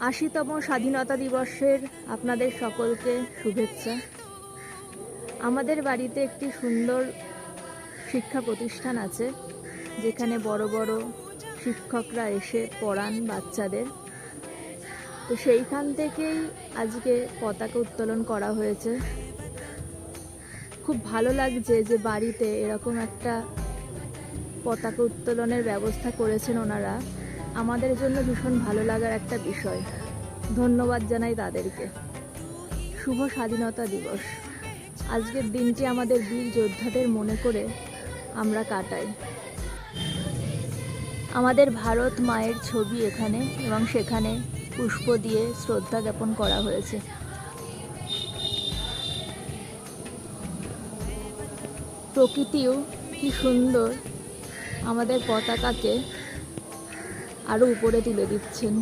৮০তম স্বাধীনতা দিবসের আপনাদের সকলকে শুভেচ্ছা। আমাদের বাড়িতে একটি সুন্দর শিক্ষা প্রতিষ্ঠান আছে, যেখানে বড় বড় শিক্ষকরা এসে পড়ান বাচ্চাদের। তো সেইখান থেকেই আজকে পতাকা উত্তোলন করা হয়েছে। খুব ভালো লাগছে যে বাড়িতে এরকম একটা পতাকা উত্তোলনের ব্যবস্থা করেছেন ওনারা। আমাদের জন্য ভীষণ ভালো লাগার একটা বিষয়। ধন্যবাদ জানাই তাদেরকে। শুভ স্বাধীনতা দিবস। আজকের দিনটি আমাদের বীর যোদ্ধাদের মনে করে আমরা কাটাই। আমাদের ভারত মায়ের ছবি এখানে, এবং সেখানে পুষ্প দিয়ে শ্রদ্ধা জ্ঞাপন করা হয়েছে। প্রকৃতিও কি সুন্দর আমাদের পতাকাকে আরো উপরে তুলে দিচ্ছেন।